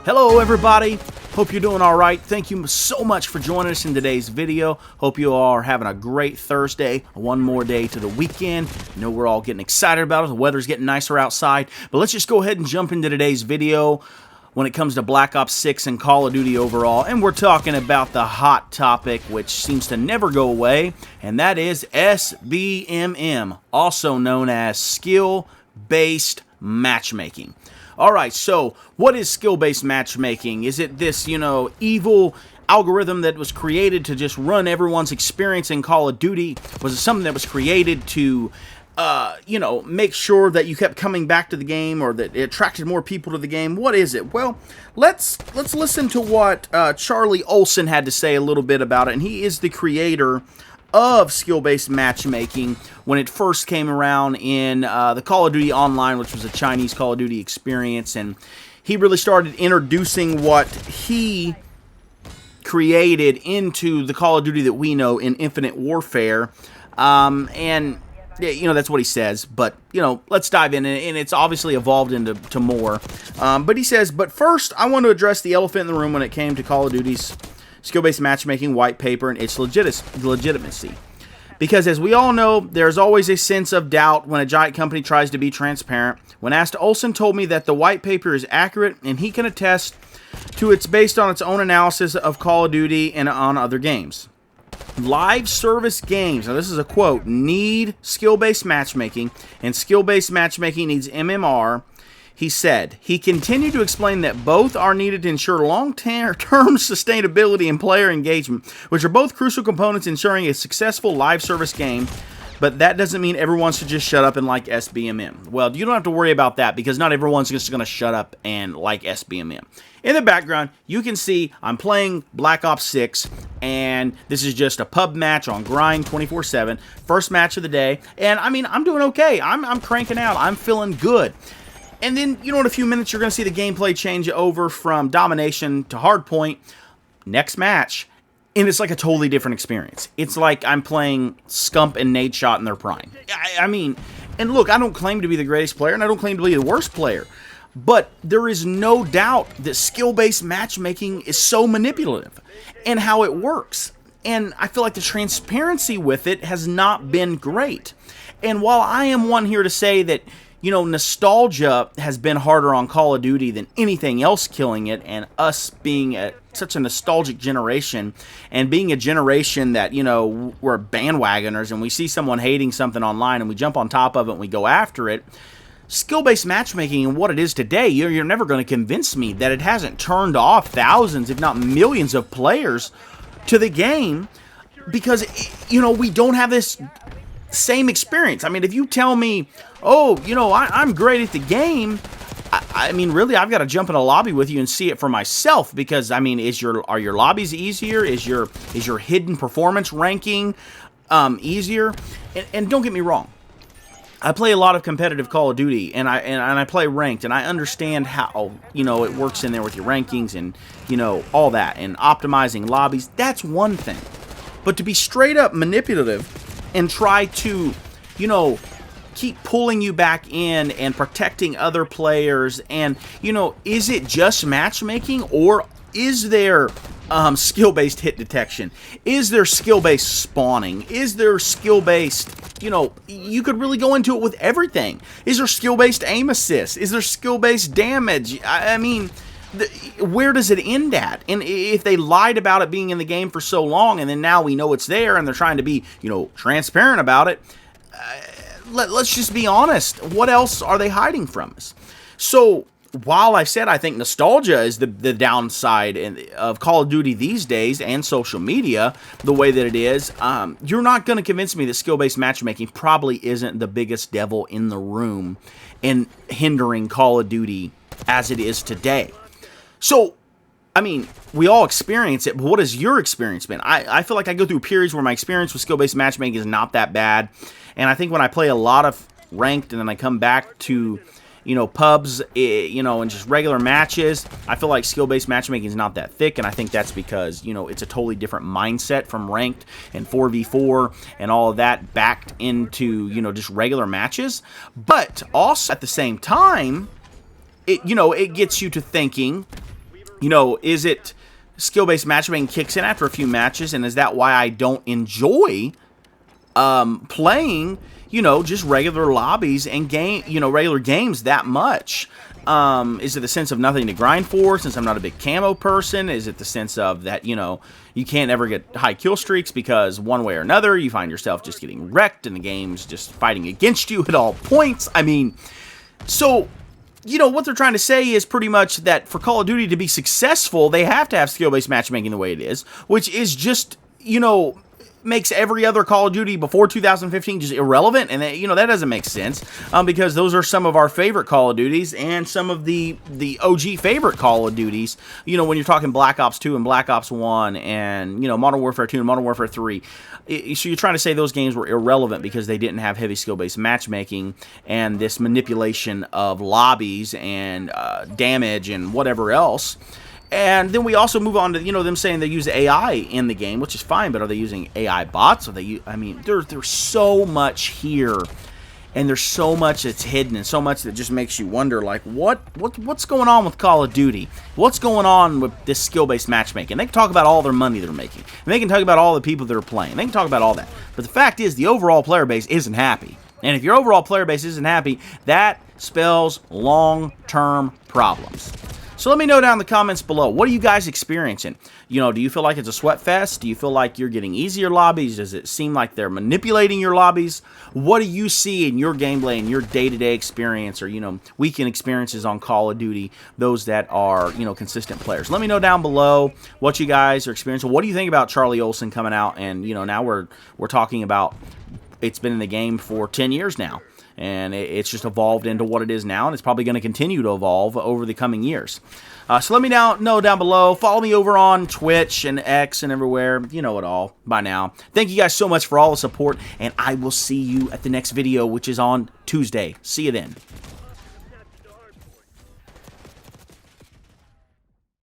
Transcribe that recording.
Hello everybody, hope you're doing alright. Thank you so much for joining us in today's video. Hope you all are having a great Thursday, one more day to the weekend. I know we're all getting excited about it, the weather's getting nicer outside, but let's just go ahead and jump into today's video when it comes to Black Ops 6 and Call of Duty overall, and we're talking about the hot topic which seems to never go away, and that is SBMM, also known as skill-based matchmaking. Alright, so what is skill-based matchmaking? Is it this, evil algorithm that was created to just run everyone's experience in Call of Duty? Was it something that was created to, make sure that you kept coming back to the game or that it attracted more people to the game? What is it? Well, let's listen to what Charlie Olson had to say a little bit about it, and he is the creator of skill-based matchmaking when it first came around in the Call of Duty Online, which was a Chinese Call of Duty experience, and he really started introducing what he created into the Call of Duty that we know in Infinite Warfare, and that's what he says, but, let's dive in, and it's obviously evolved into more, but he says, but first, I want to address the elephant in the room when it came to Call of Duty's skill-based matchmaking white paper and its legitimacy. Because as we all know, there's always a sense of doubt when a giant company tries to be transparent. When asked, Olson told me that the white paper is accurate and he can attest to it's based on its own analysis of Call of Duty and on other games. Live service games, now this is a quote, need skill-based matchmaking, and skill-based matchmaking needs MMR. He said, he continued to explain that both are needed to ensure long-term sustainability and player engagement, which are both crucial components ensuring a successful live service game, but that doesn't mean everyone should just shut up and like SBMM. Well, you don't have to worry about that because not everyone's just going to shut up and like SBMM. In the background, you can see I'm playing Black Ops 6, and this is just a pub match on Grind 24/7, first match of the day, and I'm doing okay. I'm cranking out. I'm feeling good. And then, in a few minutes, you're going to see the gameplay change over from domination to hardpoint. Next match, and it's like a totally different experience. It's like I'm playing Scump and Nadeshot in their prime. And look, I don't claim to be the greatest player, and I don't claim to be the worst player. But there is no doubt that skill-based matchmaking is so manipulative and how it works. And I feel like the transparency with it has not been great. And while I am one here to say that, nostalgia has been harder on Call of Duty than anything else killing it, and us being such a nostalgic generation, and being a generation that, we're bandwagoners, and we see someone hating something online, and we jump on top of it, and we go after it. Skill-based matchmaking and what it is today, you're never going to convince me that it hasn't turned off thousands, if not millions of players to the game, because, we don't have this same experience. If you tell me, I'm great at the game, really, I've got to jump in a lobby with you and see it for myself, because, are your lobbies easier? Is your hidden performance ranking easier? And don't get me wrong, I play a lot of competitive Call of Duty, and I play ranked, and I understand how, it works in there with your rankings and, all that, and optimizing lobbies. That's one thing. But to be straight up manipulative and try to, keep pulling you back in and protecting other players, and, is it just matchmaking, or is there skill-based hit detection? Is there skill-based spawning? Is there skill-based, you could really go into it with everything. Is there skill-based aim assist? Is there skill-based damage? Where does it end at? And if they lied about it being in the game for so long, and then now we know it's there, and they're trying to be, transparent about it, let's just be honest. What else are they hiding from us? So, while I said I think nostalgia is the downside of Call of Duty these days, and social media, the way that it is, you're not going to convince me that skill-based matchmaking probably isn't the biggest devil in the room in hindering Call of Duty as it is today. So, we all experience it, but what has your experience been? I feel like I go through periods where my experience with skill-based matchmaking is not that bad, and I think when I play a lot of ranked and then I come back to, pubs, and just regular matches, I feel like skill-based matchmaking is not that thick, and I think that's because, it's a totally different mindset from ranked and 4v4 and all of that backed into, just regular matches. But also, at the same time, it gets you to thinking, You know, is it skill-based matchmaking kicks in after a few matches, and is that why I don't enjoy playing, you know, just regular lobbies and regular games that much? Is it the sense of nothing to grind for, since I'm not a big camo person? Is it the sense of that, you know, you can't ever get high kill streaks because one way or another you find yourself just getting wrecked and the game's just fighting against you at all points? I mean, so, you know, what they're trying to say is pretty much that for Call of Duty to be successful, they have to have skill-based matchmaking the way it is, which is just, you know, makes every other Call of Duty before 2015 just irrelevant, and you know, that doesn't make sense, because those are some of our favorite Call of Duties and some of the OG favorite Call of Duties. You know, when you're talking Black Ops 2 and Black Ops 1 and, you know, Modern Warfare 2 and Modern Warfare 3. So you're trying to say those games were irrelevant because they didn't have heavy skill-based matchmaking and this manipulation of lobbies and damage and whatever else. And then we also move on to, you know, them saying they use AI in the game, which is fine, but are they using AI bots? I mean, there's so much here, and there's so much that's hidden, and so much that just makes you wonder, like, what's going on with Call of Duty? What's going on with this skill-based matchmaking? They can talk about all their money they're making, and they can talk about all the people that are playing. They can talk about all that. But the fact is, the overall player base isn't happy. And if your overall player base isn't happy, that spells long-term problems. So let me know down in the comments below, what are you guys experiencing? You know, do you feel like it's a sweat fest? Do you feel like you're getting easier lobbies? Does it seem like they're manipulating your lobbies? What do you see in your gameplay and your day-to-day experience, or, you know, weekend experiences on Call of Duty, those that are, you know, consistent players? Let me know down below what you guys are experiencing. What do you think about Charlie Olsen coming out? And, you know, now we're talking about, it's been in the game for 10 years now. And it's just evolved into what it is now, and it's probably going to continue to evolve over the coming years. So let me know down below. Follow me over on Twitch and X and everywhere. You know it all by now. Thank you guys so much for all the support, and I will see you at the next video, which is on Tuesday. See you then.